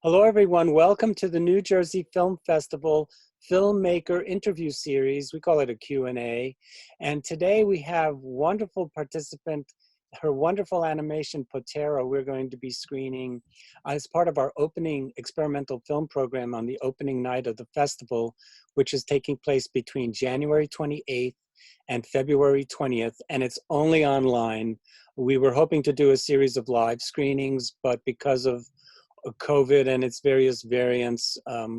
Hello, everyone. Welcome to the New Jersey Film Festival Filmmaker Interview Series. We call it a Q&A. And today we have wonderful participant, her wonderful animation, Pottero, we're going to be screening as part of our opening experimental film program on the opening night of the festival, which is taking place between January 28th and February 20th, and it's only online. We were hoping to do a series of live screenings, but because of COVID and its various variants,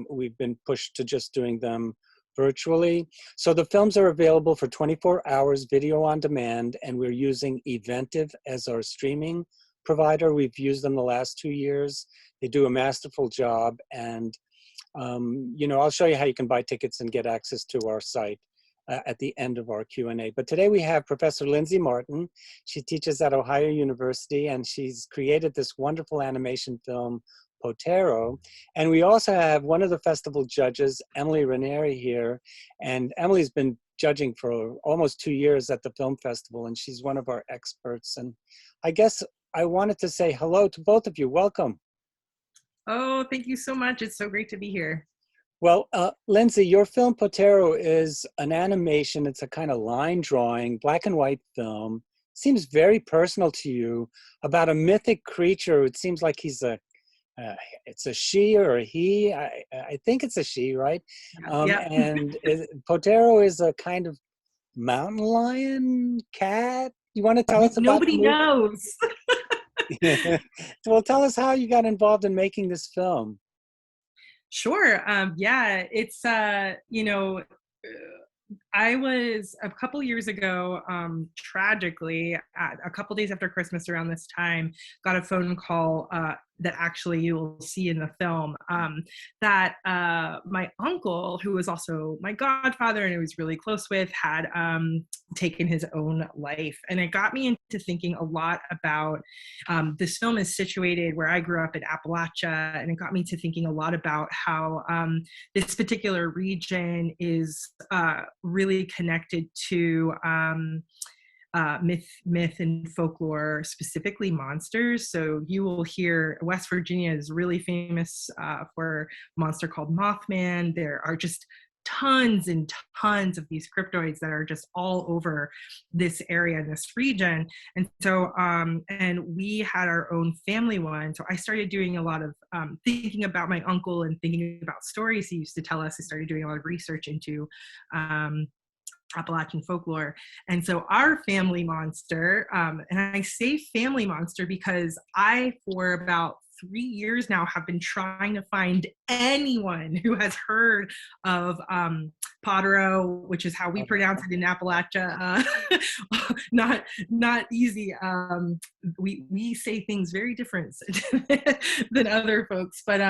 we've been pushed to just doing them virtually. So the films are available for 24 hours video on demand, and we're using Eventive as our streaming provider. We've used them the last 2 years. They do a masterful job, and I'll show you how you can buy tickets and get access to our site at the end of our Q&A. But today we have Professor Lindsey Martin. She teaches at Ohio University, and she's created this wonderful animation film, Pottero. And we also have one of the festival judges, Emily Ranieri, here. And Emily's been judging for almost 2 years at the film festival, and she's one of our experts. And I guess I wanted to say hello to both of you. Welcome. Oh, thank you so much. It's so great to be here. Well, Lindsey, your film Pottero is an animation. It's a kind of line drawing, black and white film. Seems very personal to you about a mythic creature. It seems like he's it's a she or a he. I think it's a she, right? Yeah. And Pottero is a kind of mountain lion, cat. You want to tell us about Nobody knows. Well, tell us how you got involved in making this film. Sure. Yeah, it's, I was a couple years ago, tragically, a couple days after Christmas around this time, got a phone call that actually you will see in the film, that my uncle, who was also my godfather and I was really close with, had taken his own life. And it got me into thinking a lot about, this film is situated where I grew up in Appalachia, and it got me to thinking a lot about how this particular region is really connected to myth and folklore, specifically monsters. So you will hear West Virginia is really famous for a monster called Mothman. There are just tons and tons of these cryptoids that are just all over this area in this region. And so, and we had our own family one. So I started doing a lot of thinking about my uncle and thinking about stories he used to tell us. I started doing a lot of research into Appalachian folklore. And so our family monster, and I say family monster because I, for about 3 years now, have been trying to find anyone who has heard of Pottero, which is how we pronounce it in Appalachia. Not easy. We say things very different than other folks, but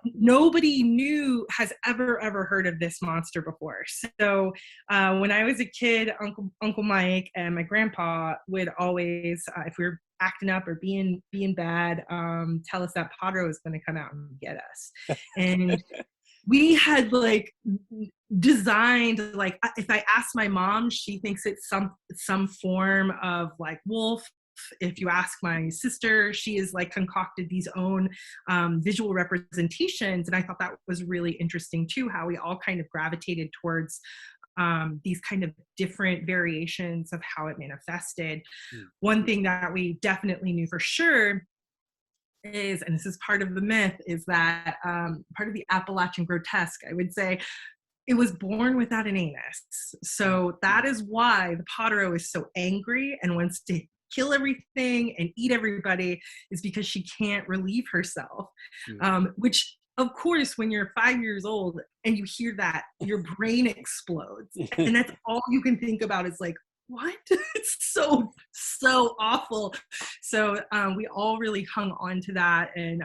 nobody has ever heard of this monster before. So when I was a kid, Uncle Mike and my grandpa would always, if we were acting up or being bad, tell us that Pottero is going to come out and get us. And we had designed, if I ask my mom, she thinks it's some form of wolf. If you ask my sister, she is concocted these own visual representations. And I thought that was really interesting too, how we all kind of gravitated towards these kind of different variations of how it manifested. One thing that we definitely knew for sure is, and this is part of the myth, is that part of the Appalachian grotesque, I would say, it was born without an anus. So that is why the Pottero is so angry and wants to kill everything and eat everybody, is because she can't relieve herself, which, of course, when you're 5 years old and you hear that, your brain explodes. And that's all you can think about is what? It's so awful. So we all really hung on to that, and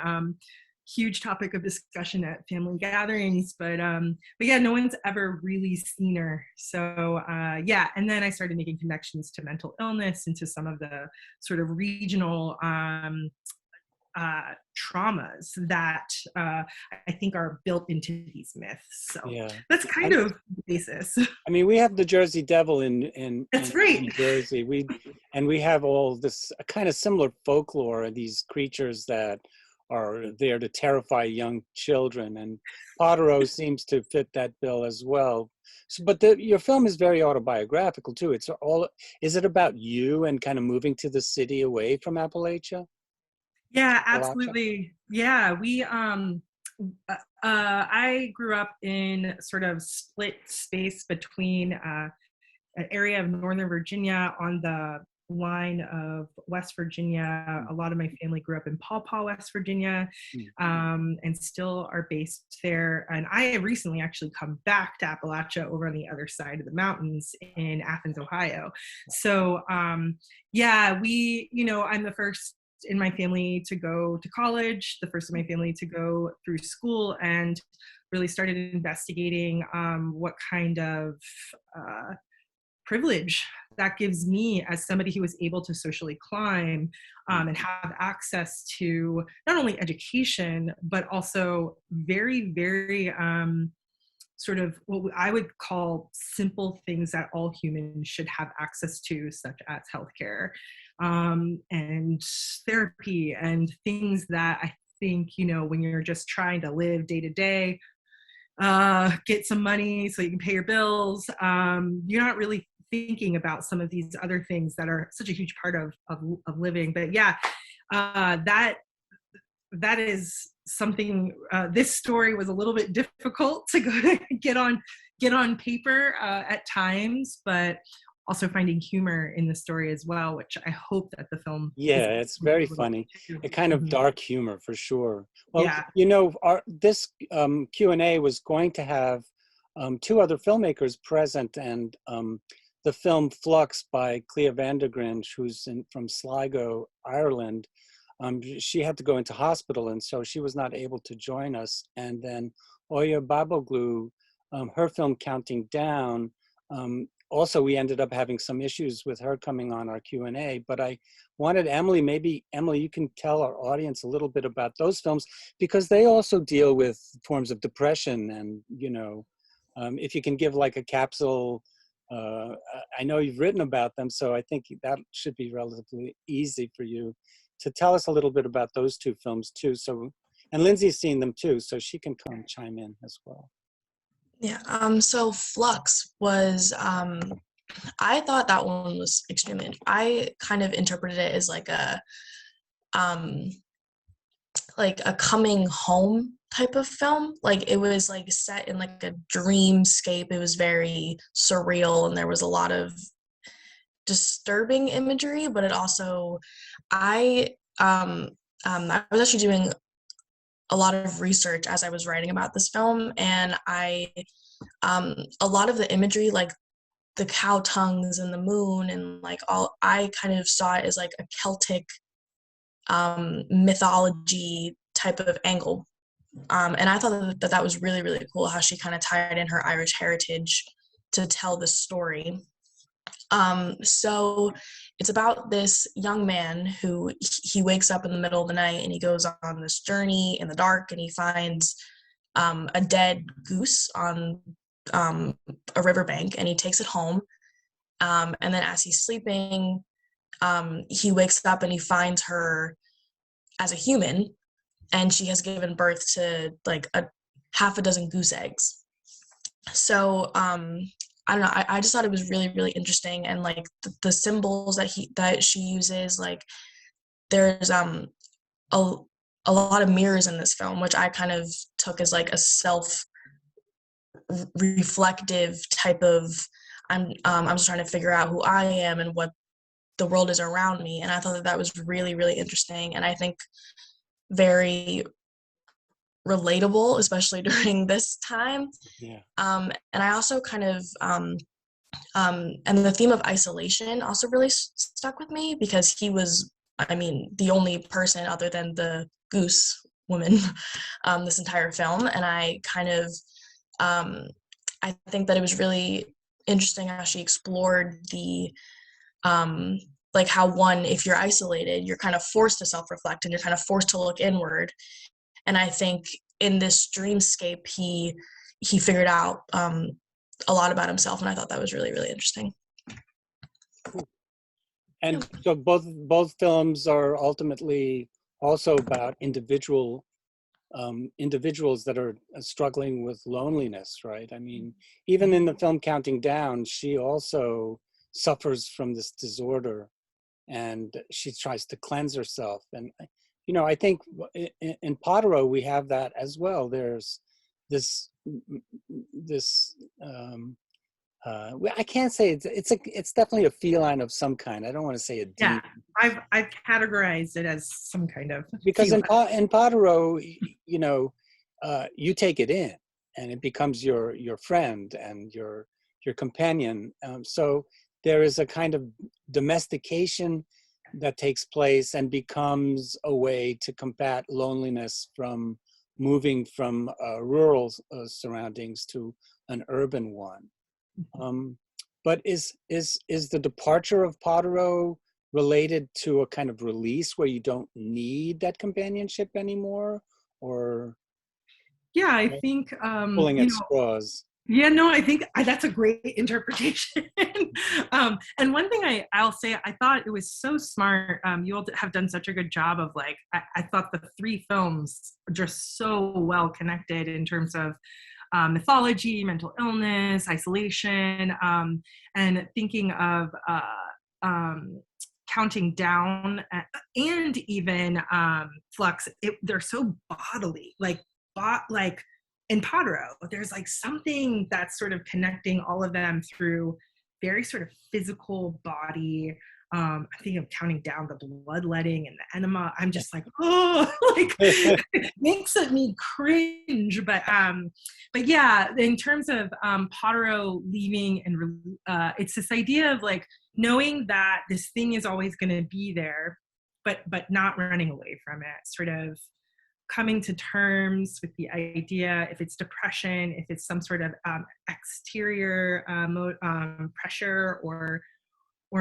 huge topic of discussion at family gatherings. But yeah, no one's ever really seen her. So yeah, and then I started making connections to mental illness and to some of the sort of regional traumas that I think are built into these myths. So yeah, that's kind of the basis. I mean, we have the Jersey Devil in that's right. New Jersey. We have all this kind of similar folklore, these creatures that are there to terrify young children, and Pottero seems to fit that bill as well. So, but your film is very autobiographical too. It's all, is it about you and kind of moving to the city away from Appalachia? Yeah, Appalachia? absolutely. Yeah, I grew up in sort of split space between an area of Northern Virginia on the line of West Virginia. A lot of my family grew up in Paw Paw, West Virginia, and still are based there. And I have recently actually come back to Appalachia over on the other side of the mountains in Athens, Ohio. So yeah, I'm the first in my family to go to college, the first in my family to go through school, and really started investigating what kind of privilege that gives me as somebody who was able to socially climb and have access to not only education, but also very, very sort of what I would call simple things that all humans should have access to, such as healthcare and therapy, and things that I think, when you're just trying to live day to day, get some money so you can pay your bills, you're not really thinking about some of these other things that are such a huge part of living. But yeah, that is something. This story was a little bit difficult to get on paper at times, but also finding humor in the story as well, which I hope that the film. Yeah, it's very funny. A kind of dark humor for sure. Well, yeah. this Q&A was going to have two other filmmakers present, and the film Flux by Clea Vandergrind, who's from Sligo, Ireland. She had to go into hospital, and so she was not able to join us. And then Oya Baboglu, her film Counting Down, also we ended up having some issues with her coming on our Q&A, but I wanted Emily, maybe Emily, you can tell our audience a little bit about those films, because they also deal with forms of depression. And, if you can give like a capsule, I know you've written about them, so I think that should be relatively easy for you to tell us a little bit about those two films too. So, and Lindsey's seen them too, so she can come chime in as well. Yeah, so Flux was, I thought that one was extremely, I kind of interpreted it as like a coming home type of film. Like it was like set in like a dreamscape. It was very surreal, and there was a lot of disturbing imagery, but it also, I was actually doing a lot of research as I was writing about this film, and a lot of the imagery, like the cow tongues and the moon and like all, I kind of saw it as like a Celtic mythology type of angle. And I thought that was really, really cool how she kind of tied in her Irish heritage to tell the story. So it's about this young man who he wakes up in the middle of the night and he goes on this journey in the dark, and he finds a dead goose on a riverbank, and he takes it home. And then as he's sleeping, he wakes up and he finds her as a human, and she has given birth to like a half a dozen goose eggs. So I don't know, I just thought it was really, really interesting. And like the symbols that she uses, like there's a lot of mirrors in this film, which I kind of took as like a self-reflective type of, I'm just trying to figure out who I am and what the world is around me. And I thought that was really, really interesting, and I think very relatable, especially during this time. Yeah. And I also kind of, and the theme of isolation also really stuck with me, because he was, I mean, the only person other than the goose woman this entire film. And I kind of, I think that it was really interesting how she explored the, like how one, if you're isolated, you're kind of forced to self-reflect and you're kind of forced to look inward. And I think in this dreamscape, he figured out a lot about himself, and I thought that was really, really interesting. Cool. And so both films are ultimately also about individuals that are struggling with loneliness, right? I mean, even in the film Counting Down, she also suffers from this disorder, and she tries to cleanse herself. And, you know, I think in Pottero, we have that as well. There's this I can't say it's definitely a feline of some kind. I don't want to say a demon. Yeah, I've categorized it as some kind of Because in feline. Pottero, you know, you take it in, and it becomes your friend and your companion. So there is a kind of domestication that takes place and becomes a way to combat loneliness from moving from rural surroundings to an urban one. But is the departure of Pottero related to a kind of release where you don't need that companionship anymore, or Yeah, I think pulling you at know. straws? Yeah, no, I think that's a great interpretation. And one thing I'll say, I thought it was so smart. You all have done such a good job of like, I thought the three films are just so well connected in terms of mythology, mental illness, isolation, and thinking of Counting Down and even Flux. They're so bodily, like in Pottero, there's like something that's sort of connecting all of them through very sort of physical body. I think of Counting Down, the bloodletting and the enema. I'm just like, oh, like it makes me cringe. But yeah, in terms of Pottero leaving and it's this idea of like knowing that this thing is always going to be there, but not running away from it. Sort of coming to terms with the idea, if it's depression, if it's some sort of exterior pressure or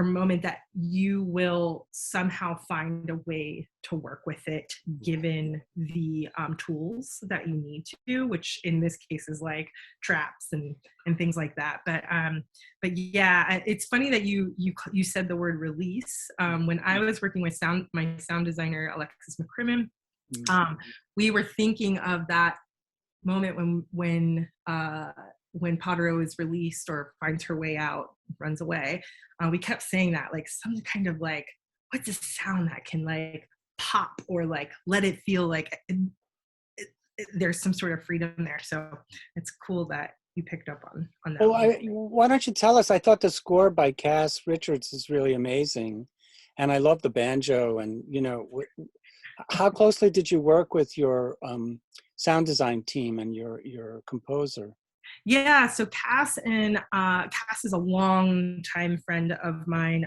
moment, that you will somehow find a way to work with it, given the tools that you need to do, which in this case is like traps and things like that. But yeah, it's funny that you said the word release. When I was working with my sound designer, Alexis McCrimmon, we were thinking of that moment when Pottero is released or finds her way out, runs away. We kept saying that, like, some kind of like, what's a sound that can like pop or like let it feel like there's some sort of freedom there. So it's cool that you picked up on that. Well, why don't you tell us? I thought the score by Cass Richards is really amazing, and I love the banjo. And you know, how closely did you work with your sound design team and your composer? Yeah, so Cass is a long time friend of mine.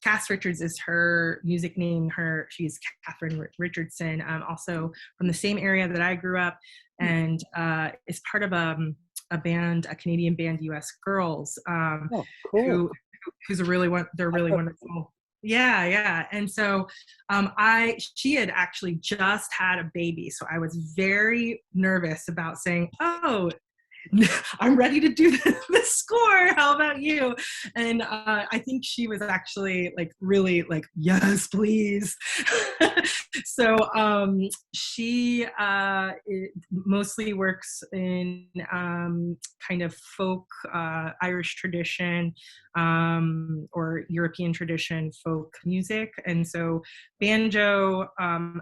Cass Richards is her music name. She's Catherine Richardson, also from the same area that I grew up, and is part of a Canadian band, U.S. Girls, Oh, cool. who's they're really wonderful. Yeah. And so she had actually just had a baby. So I was very nervous about saying, oh, I'm ready to do the score. How about you? And I think she was actually like really like, yes, please. So she mostly works in kind of folk Irish tradition or European tradition folk music. And so banjo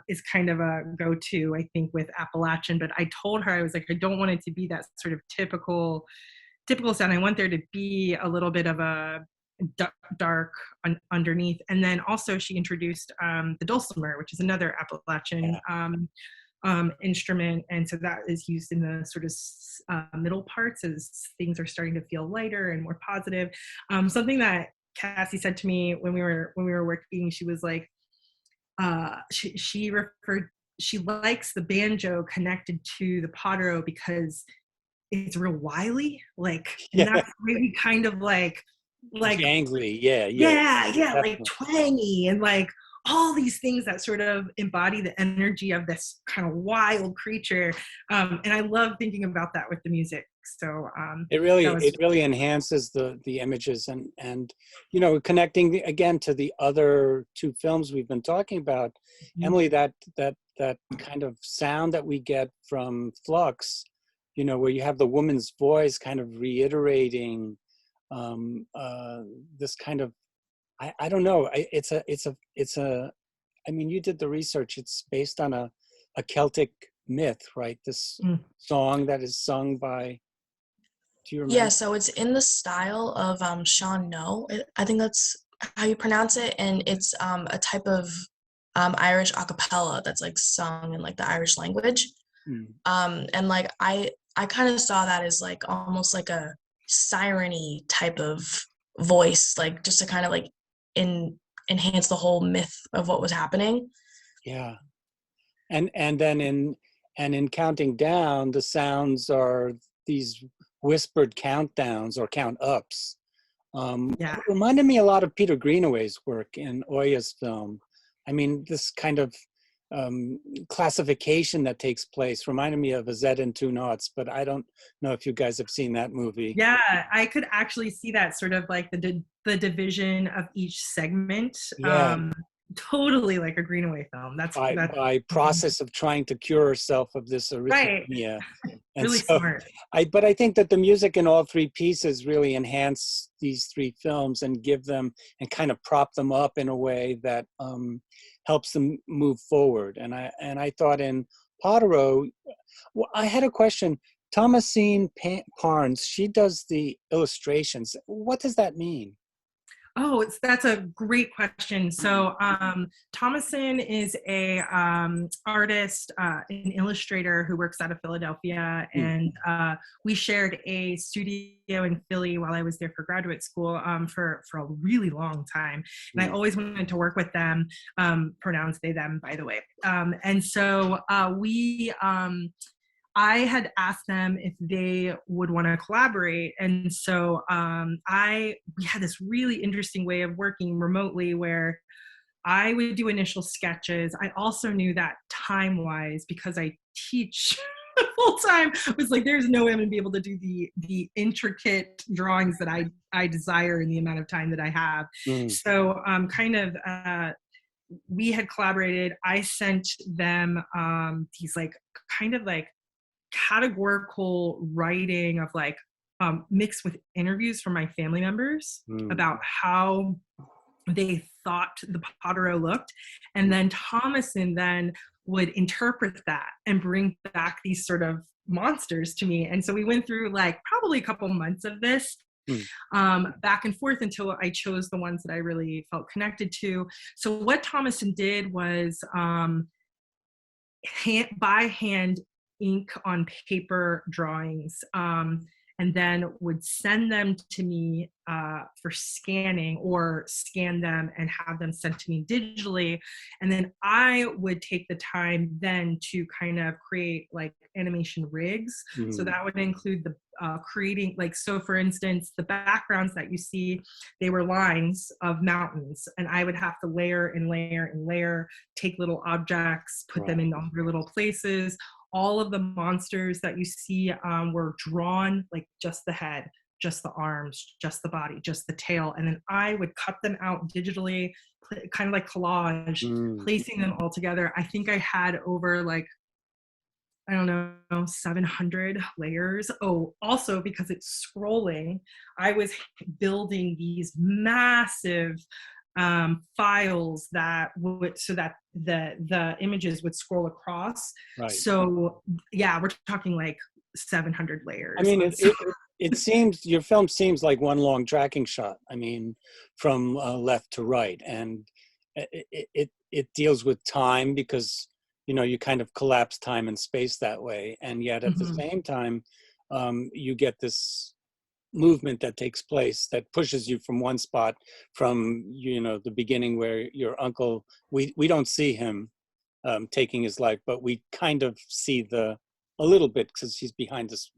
is kind of a go-to, I think, with Appalachian. But I told her, I was like, I don't want it to be that sort of typical sound. I want there to be a little bit of a dark underneath. And then also she introduced the dulcimer, which is another Appalachian instrument. And so that is used in the sort of middle parts as things are starting to feel lighter and more positive. Something that Cassie said to me when we were working, she was like, she likes the banjo connected to the Pottero because it's real wily, like, and that's really kind of like jangly, yeah, like twangy and like all these things that sort of embody the energy of this kind of wild creature. And I love thinking about that with the music. So that was it really enhances the images and you know, connecting again to the other two films we've been talking about, Emily, that kind of sound that we get from Flux, you know, where you have the woman's voice kind of reiterating this kind of, I don't know, it's a I mean, you did the research. It's based on a Celtic myth, right? This song that is sung by, do you remember? Yeah, so it's in the style of Sean No. I think that's how you pronounce it, and it's a type of Irish a cappella that's like sung in like the Irish language. Mm. And like I kind of saw that as like almost like a siren-y type of voice, like just to kind of like enhance the whole myth of what was happening. Yeah. And then in counting down, the sounds are these whispered countdowns or count ups. yeah. It reminded me a lot of Peter Greenaway's work in Oya's film. I mean, this kind of classification that takes place reminded me of A Z and Two Noughts, but I don't know if you guys have seen that movie. Yeah, I could actually see that sort of like the division of each segment. Yeah. Totally like a Greenaway film. That's By process of trying to cure herself of this right. arrhythmia. And Really so smart. but I think that the music in all three pieces really enhance these three films and give them and kind of prop them up in a way that helps them move forward. And I thought in Pottero, well, I had a question. Thomasine Parnes, she does the illustrations. What does that mean? Oh, that's a great question. So Thomasine is a artist, an illustrator who works out of Philadelphia, and we shared a studio in Philly while I was there for graduate school for a really long time. And I always wanted to work with them, pronouns they, them, by the way. And so I had asked them if they would want to collaborate. And so we had this really interesting way of working remotely where I would do initial sketches. I also knew that time-wise, because I teach full time, I was like, there's no way I'm going to be able to do the intricate drawings that I desire in the amount of time that I have. So we had collaborated. I sent them these like kind of like categorical writing of like mixed with interviews from my family members about how they thought the Pottero looked, and then Thomasine then would interpret that and bring back these sort of monsters to me. And so we went through like probably a couple months of this back and forth until I chose the ones that I really felt connected to. So what Thomasine did was by hand ink on paper drawings, and then would send them to me for scanning, or scan them and have them sent to me digitally. And then I would take the time then to kind of create like animation rigs. So that would include the creating, like, so for instance, the backgrounds that you see, they were lines of mountains, and I would have to layer and layer and layer, take little objects, put them in all their little places. All of the monsters that you see were drawn, like just the head, just the arms, just the body, just the tail. And then I would cut them out digitally, kind of like collage, placing them all together. I think I had over like, I don't know, 700 layers. Oh, also because it's scrolling, I was building these massive files that would, so that the images would scroll across. Right. So yeah, we're talking like 700 layers. I mean, it seems, your film seems like one long tracking shot. I mean, from left to right, and it deals with time because, you know, you kind of collapse time and space that way, and yet at the same time, you get this movement that takes place that pushes you from one spot, from, you know, the beginning where your uncle, we don't see him taking his life, but we kind of see a little bit because he's behind this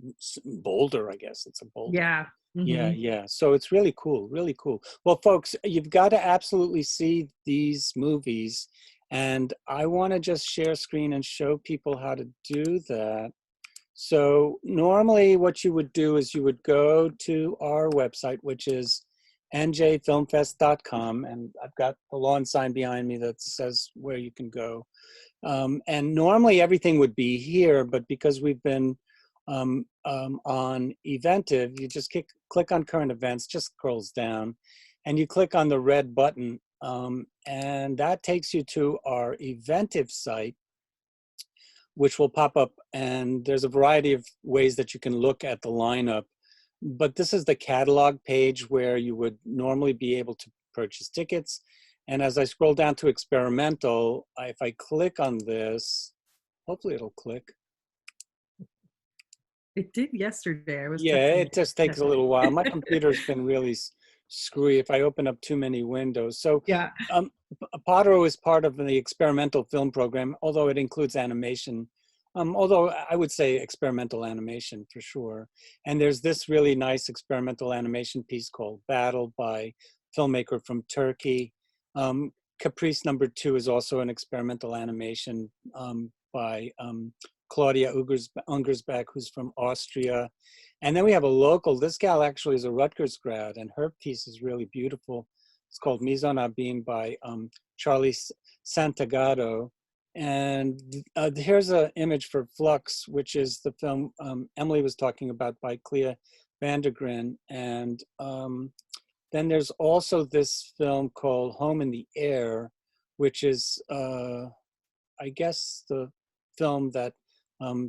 boulder. I guess it's a boulder. Yeah. Yeah. So it's really cool, really cool. Well, folks, you've got to absolutely see these movies, and I want to just share screen and show people how to do that. So normally what you would do is you would go to our website, which is njfilmfest.com, and I've got the lawn sign behind me that says where you can go. And normally everything would be here, but because we've been on Eventive, you just click on current events, just scrolls down, and you click on the red button, and that takes you to our Eventive site, which will pop up, and there's a variety of ways that you can look at the lineup. But this is the catalog page where you would normally be able to purchase tickets. And as I scroll down to experimental, if I click on this, hopefully it'll click. It did yesterday. I was Yeah, it just takes yesterday. a little while. My computer's been really screwy if I open up too many windows. So Yeah. Pottero is part of the experimental film program, although it includes animation. Although I would say experimental animation for sure. And there's this really nice experimental animation piece called Battle by filmmaker from Turkey. Caprice #2 is also an experimental animation by Claudia Ungersbach, who's from Austria. And then we have a local, this gal actually is a Rutgers grad, and her piece is really beautiful. It's called Mise en Abîme by Charlie Santagato. And here's an image for Flux, which is the film Emily was talking about by Clea Vandergren. And then there's also this film called Home in the Air, which is, I guess, the film that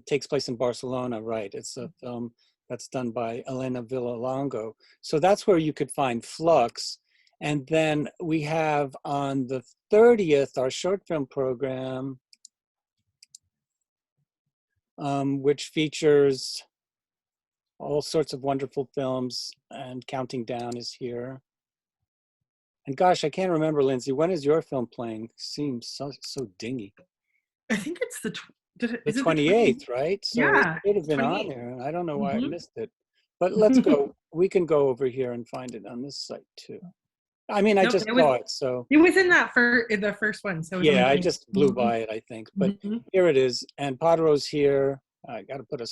takes place in Barcelona, right? It's a film that's done by Elena Villalongo. So that's where you could find Flux. And then we have on the 30th, our short film program, which features all sorts of wonderful films, and Counting Down is here. And gosh, I can't remember, Lindsey, when is your film playing? Seems so dingy. I think it's the 28th, right? So yeah, it should have been on 28th. there, and I don't know why I missed it. But let's go. We can go over here and find it on this site too. I mean, I just saw it, so. It was in that the first one. So yeah, I just blew by it, I think. But here it is, and Pottero's here. I got to put a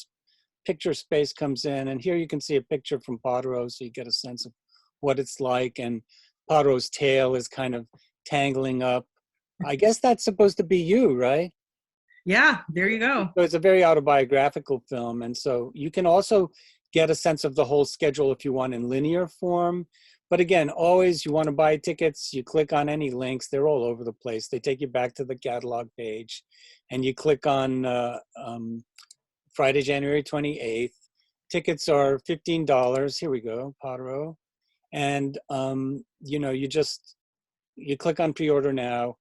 picture space comes in, and here you can see a picture from Pottero, so you get a sense of what it's like. And Pottero's tail is kind of tangling up. I guess that's supposed to be you, right? Yeah, there you go. So it's a very autobiographical film, and so you can also get a sense of the whole schedule if you want in linear form. But again, always you want to buy tickets, you click on any links, they're all over the place. They take you back to the catalog page, and you click on Friday, January 28th. Tickets are $15. Here we go, Pottero. And you know, you click on pre-order now,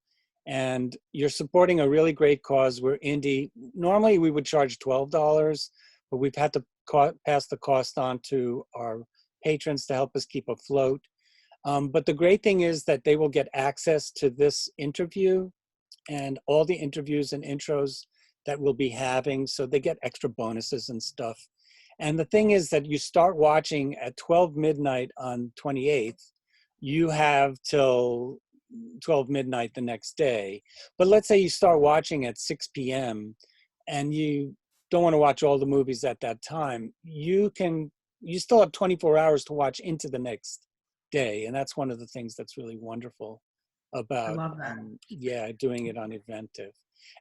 and you're supporting a really great cause. We're indie. Normally we would charge $12, but we've had to pass the cost on to our patrons to help us keep afloat. But the great thing is that they will get access to this interview and all the interviews and intros that we'll be having. So they get extra bonuses and stuff. And the thing is that you start watching at 12 midnight on 28th. You have till 12 midnight the next day. But let's say you start watching at 6 p.m. and you don't want to watch all the movies at that time. You still have 24 hours to watch into the next day. And that's one of the things that's really wonderful about, I love that. Yeah, doing it on Eventive.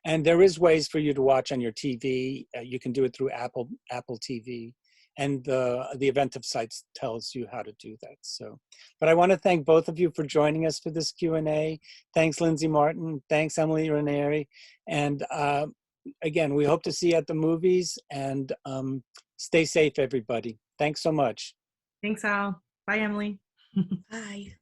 And there is ways for you to watch on your TV. You can do it through Apple TV. And the Eventive sites tells you how to do that. So, but I want to thank both of you for joining us for this Q&A. Thanks, Lindsey Martin. Thanks, Emily Ranieri. And again, we hope to see you at the movies, and stay safe, everybody. Thanks so much. Thanks, Al. Bye, Emily. Bye.